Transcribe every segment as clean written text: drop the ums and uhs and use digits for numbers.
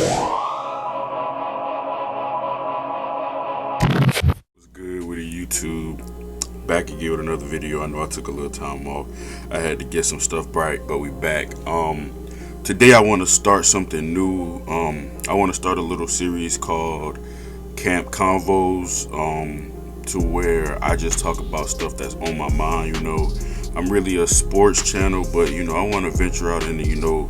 What's good with the YouTube? Back again with another video. I know I took a little time off. I had to get some stuff right, but we back. Today I want to start something new. I want to start a little series called KHAMP Konvos, to where I just talk about stuff that's on my mind. I'm really a sports channel, but I want to venture out into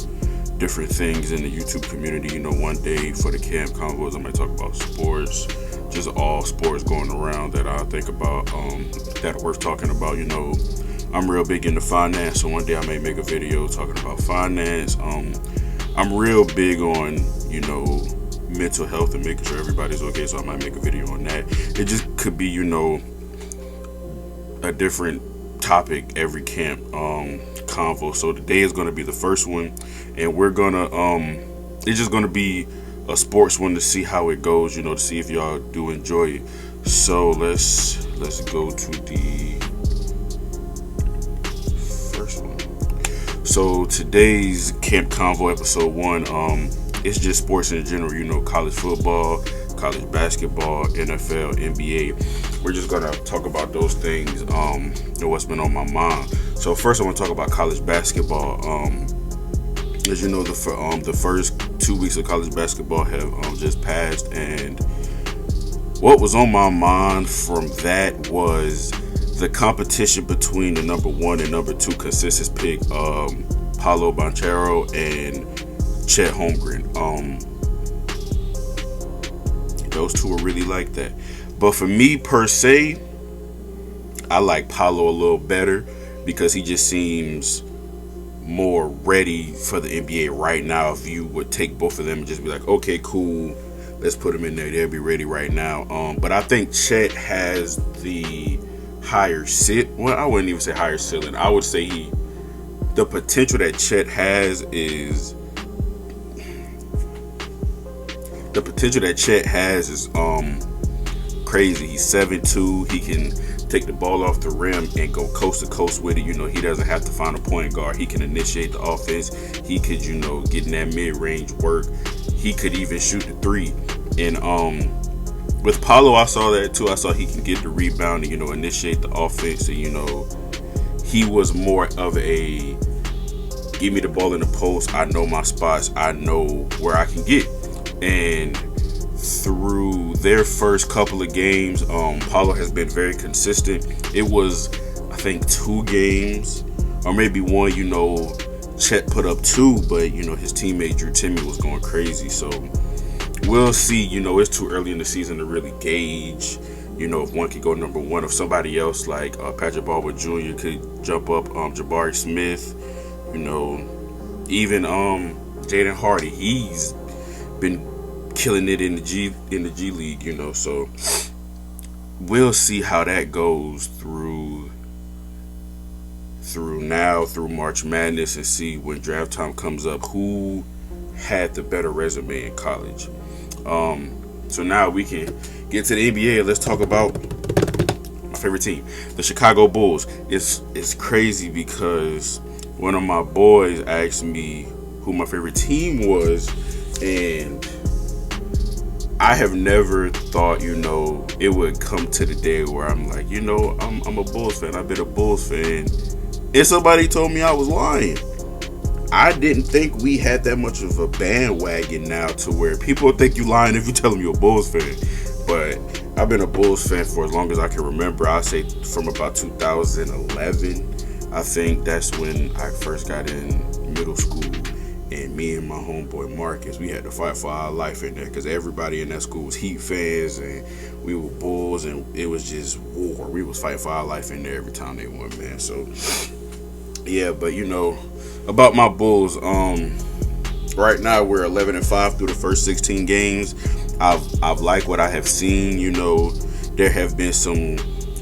different things in the YouTube community. One day for the KHAMP Konvos, I might talk about sports, just all sports going around that I think about, that are worth talking about. I'm real big into finance, so one day I may make a video talking about finance. I'm real big on, mental health and making sure everybody's okay, so I might make a video on that. It just could be, a different topic every camp convo. So today is going to be the first one, and we're gonna it's just going to be a sports one to see how it goes, to see if y'all do enjoy it. So let's go to the first one. So today's Camp Convo episode 1, it's just sports in general, college football, college basketball, NFL, NBA. We're just gonna talk about those things, what's been on my mind. So first I want to talk about college basketball. As you know, the first 2 weeks of college basketball have just passed, and what was on my mind from that was the competition between the number 1 and number 2 consensus pick, Paolo and Chet Holmgren. Those two are really like that. But for me per se, I like Paolo a little better because he just seems more ready for the NBA right now. If you would take both of them and just be like, okay, cool, let's put them in there, they'll be ready right now. But I think Chet has the higher well, I wouldn't even say higher ceiling. I would say the potential that Chet has is crazy. He's 7'2". He can take the ball off the rim and go coast to coast with it. He doesn't have to find a point guard. He can initiate the offense. He could, get in that mid-range work. He could even shoot the three. And with Paolo, I saw that too. I saw he can get the rebound and, initiate the offense. And, he was more of a give me the ball in the post. I know my spots. I know where I can get. And through their first couple of games, Paolo has been very consistent. It was, I think, 2 games, or maybe 1, Chet put up 2, but, his teammate Drew Timmy was going crazy. So we'll see. It's too early in the season to really gauge, if one could go number 1, if somebody else like Patrick Baldwin Jr. could jump up, Jabari Smith, even Jaden Hardy. He's been killing it in the G League, so we'll see how that goes through March Madness, and see when draft time comes up who had the better resume in college. So now we can get to the NBA. Let's talk about my favorite team, the Chicago Bulls. It's crazy because one of my boys asked me who my favorite team was, and I have never thought, it would come to the day where I'm like, I'm a Bulls fan. I've been a Bulls fan. And somebody told me I was lying. I didn't think we had that much of a bandwagon now to where people think you lying if you tell them you're a Bulls fan. But I've been a Bulls fan for as long as I can remember. I'd say from about 2011. I think that's when I first got in middle school. And me and my homeboy Marcus, we had to fight for our life in there because everybody in that school was Heat fans and we were Bulls, and it was just war. We was fighting for our life in there every time they won, man. So yeah, but about my Bulls, right now we're 11-5 through the first 16 games. I've liked what I have seen. There have been some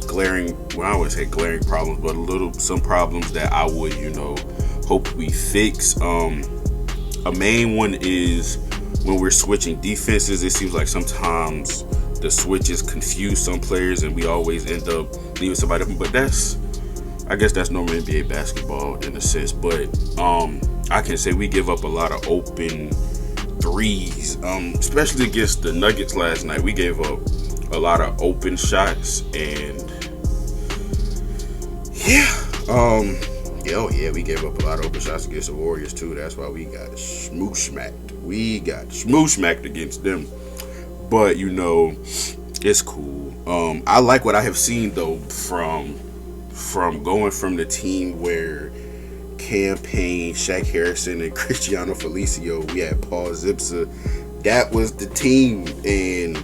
glaring, well, I wouldn't say glaring problems, but some problems that I would, hope we fix. A main one is when we're switching defenses. It seems like sometimes the switches confuse some players, and we always end up leaving somebody open. But I guess that's normal NBA basketball in a sense. But I can say we give up a lot of open threes, especially against the Nuggets last night. We gave up a lot of open shots, and we gave up a lot of open shots against the Warriors too. That's why we got smoosh smacked against them. But it's cool. I like what I have seen though from going from the team where Campaign, Shaq Harrison, and Cristiano Felicio, we had Paul Zipsa. That was the team, and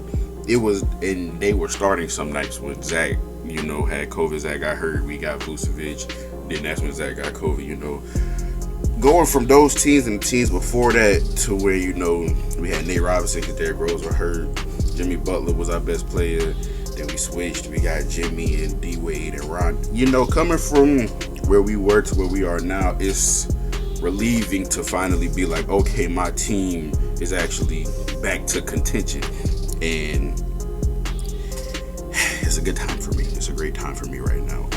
they were starting some nights when Zach, had COVID. Zach got hurt. We got Vucevic. Then that's when Zach got COVID. Going from those teams and the teams before that to where we had Nate Robinson because Derrick Rose were hurt. Jimmy Butler was our best player. Then we switched. We got Jimmy and D Wade and Ron. Coming from where we were to where we are now, it's relieving to finally be like, okay, my team is actually back to contention, and it's a good time for me. It's a great time for me right now.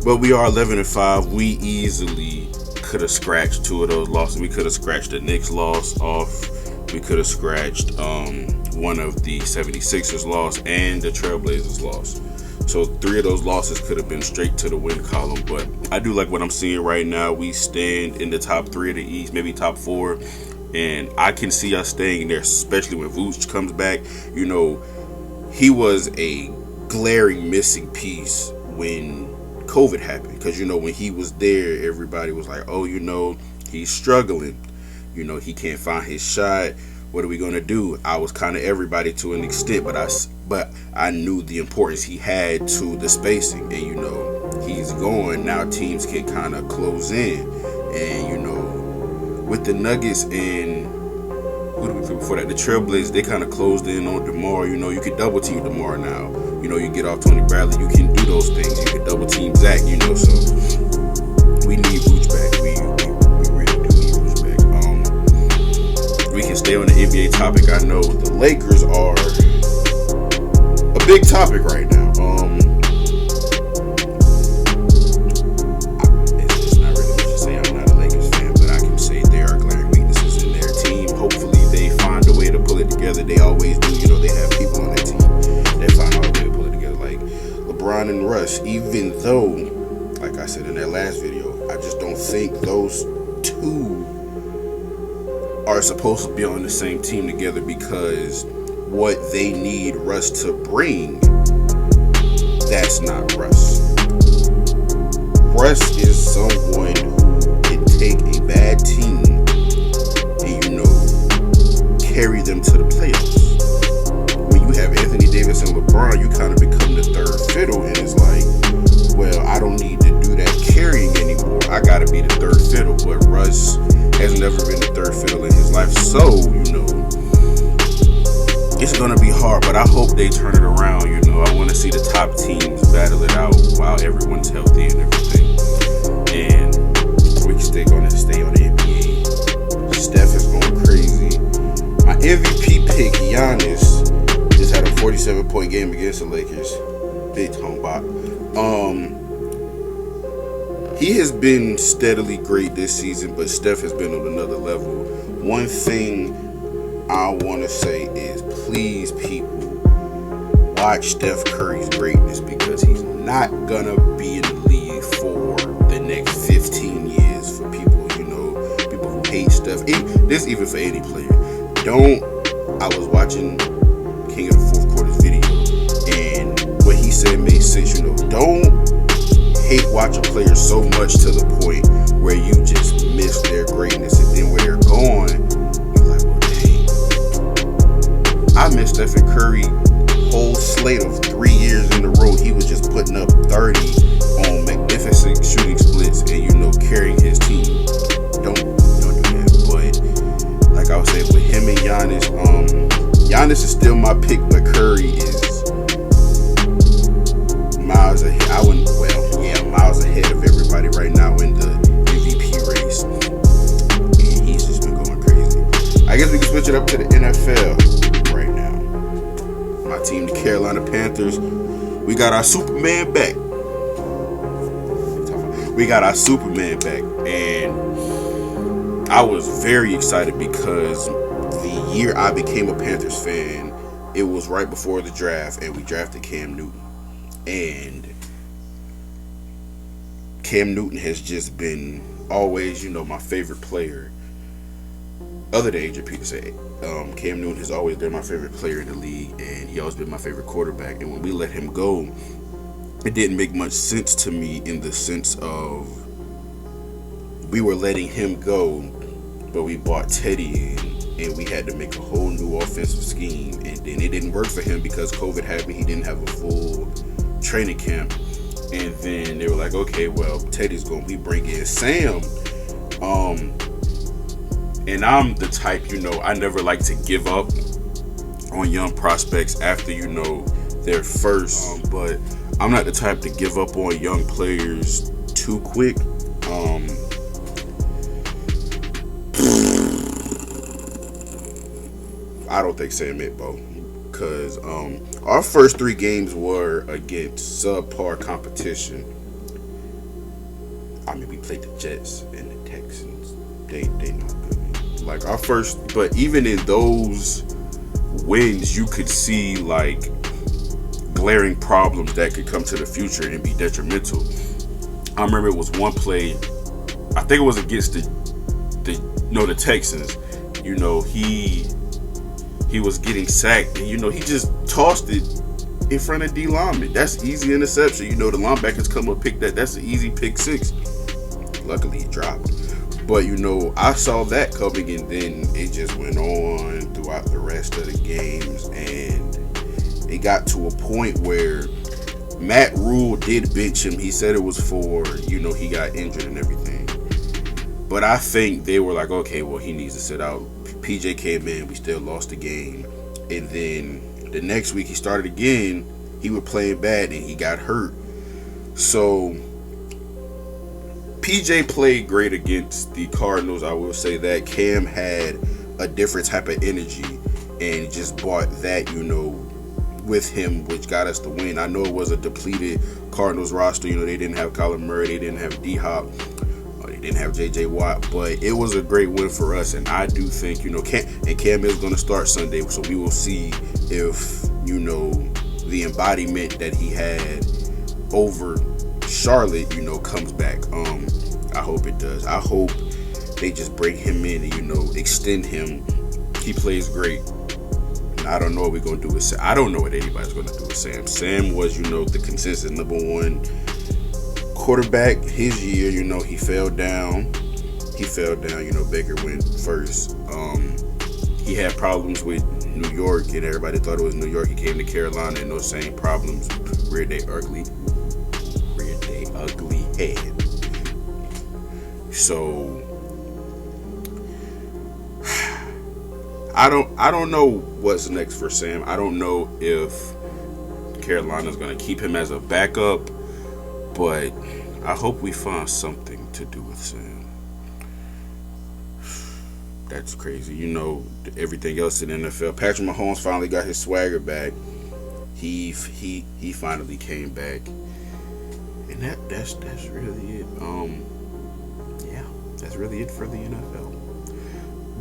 But we are 11-5. We easily could have scratched 2 of those losses. We could have scratched the Knicks loss off. We could have scratched one of the 76ers loss and the Trailblazers loss. So 3 of those losses could have been straight to the win column. But I do like what I'm seeing right now. We stand in the top 3 of the East, maybe top 4. And I can see us staying there, especially when Vooch comes back. He was a glaring missing piece when COVID happened. Because, when he was there, everybody was like, oh, he's struggling. He can't find his shot. What are we going to do? I was kind of everybody to an extent, but I knew the importance he had to the spacing. And, he's gone. Now teams can kind of close in. And, with the Nuggets and who did we play before that? The Trailblazers, they kind of closed in on DeMar. You can double team DeMar now. You get off Tony Bradley. You can do those things. You can double team Zach, so we need Vooch back. We really do need Vooch back. We can stay on the NBA topic. I know the Lakers are a big topic right now. It's not really much to say. I'm not a Lakers fan, but I can say there are glaring weaknesses in their team. Hopefully they find a way to pull it together. They always do. They have people on their team that find a way to pull it together, like LeBron and Russ. Even though, like I said in that last video, I just don't think those two are supposed to be on the same team together, because what they need Russ to bring, that's not Russ. Russ is someone who can take a bad team and, carry them to the playoffs. When you have Anthony Davis and LeBron, you kind of become the third fiddle, and it's like, well, I don't need to do that carrying anymore. I gotta be the third fiddle. But Russ has never been the third fiddle in his life, so it's gonna be hard. But I hope they turn it around. I want to see the top teams battle it out while everyone's healthy and everything. And we can stay on the NBA. Steph is going crazy. My MVP pick, Giannis, just had a 47-point game against the Lakers. Big home bop. He has been steadily great this season, but Steph has been on another level. One thing I want to say is, please, people, watch Steph Curry's greatness, because he's not gonna be in the league for the next 15 years. For people, people who hate Steph. This even for any player. I was watching King of the Fourth Quarter's video, and what he said made sense. Don't hate watching players so much to the point where you just miss their greatness, and then when they're gone, you're like, well, dang. I miss Stephen Curry whole slate of 3 years in a row. He was just putting up 30 on magnificent shooting splits and carrying his team. Don't do that. But like I was saying, with him and Giannis, Giannis is still my pick, but Curry is miles ahead. Miles ahead of everybody right now in the MVP race, and he's just been going crazy. I guess we can switch it up to the NFL right now. My team, the Carolina Panthers, we got our Superman back. And I was very excited because the year I became a Panthers fan, it was right before the draft, and we drafted Cam Newton. And Cam Newton has just been always, my favorite player. Other than Adrian Peterson, Cam Newton has always been my favorite player in the league, and he always been my favorite quarterback. And when we let him go, it didn't make much sense to me in the sense of we were letting him go, but we bought Teddy in, and we had to make a whole new offensive scheme. And then it didn't work for him because COVID happened. He didn't have a full training camp. And then they were like, okay, well, Teddy's going, we bring in Sam. And I'm the type, I never like to give up on young prospects after, they're first. But I'm not the type to give up on young players too quick. I don't think Sam Itbo, because our first 3 games were against subpar competition. I mean, we played the Jets and the Texans. They not good. Like our first, but even in those wins, you could see like glaring problems that could come to the future and be detrimental. I remember it was one play, I think it was against the Texans. He was getting sacked, and he just tossed it in front of D lineman. That's easy interception. The linebackers come up pick that. That's an easy pick 6. Luckily he dropped. But I saw that coming, and then it just went on throughout the rest of the games, and it got to a point where Matt Rule did bench him. He said it was for, he got injured and everything. But I think they were like, okay, well, he needs to sit out. PJ came in, we still lost the game. And then the next week he started again. He was playing bad and he got hurt. So PJ played great against the Cardinals, I will say that. Cam had a different type of energy and just brought that, with him, which got us the win. I know it was a depleted Cardinals roster. They didn't have Kyler Murray, they didn't have D-Hop, they didn't have J.J. Watt, but it was a great win for us. And I do think, Cam is going to start Sunday, so we will see if, the embodiment that he had over Charlotte, comes back. I hope it does. I hope they just bring him in and, extend him. He plays great. I don't know what we're going to do with Sam. I don't know what anybody's going to do with Sam. Sam was, the consensus number 1 quarterback his year. He fell down. Baker went first. He had problems with New York, and everybody thought it was New York. He came to Carolina, and those same problems reared they ugly head. So I don't know what's next for Sam. I don't know if Carolina's going to keep him as a backup, but I hope we find something to do with Sam. That's crazy. Everything else in the NFL. Patrick Mahomes finally got his swagger back. He finally came back. And that's really it. That's really it for the NFL.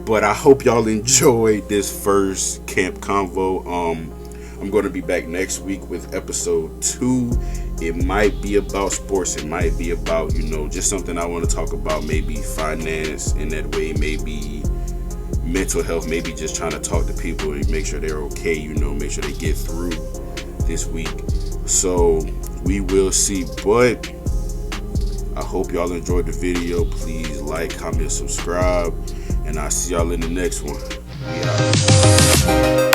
But I hope y'all enjoyed this first Camp Convo. I'm going to be back next week with episode 2. It might be about sports. It might be about, just something I want to talk about. Maybe finance in that way. Maybe mental health. Maybe just trying to talk to people and make sure they're okay. Make sure they get through this week. So we will see. But I hope y'all enjoyed the video. Please like, comment, subscribe. And I'll see y'all in the next one. We out.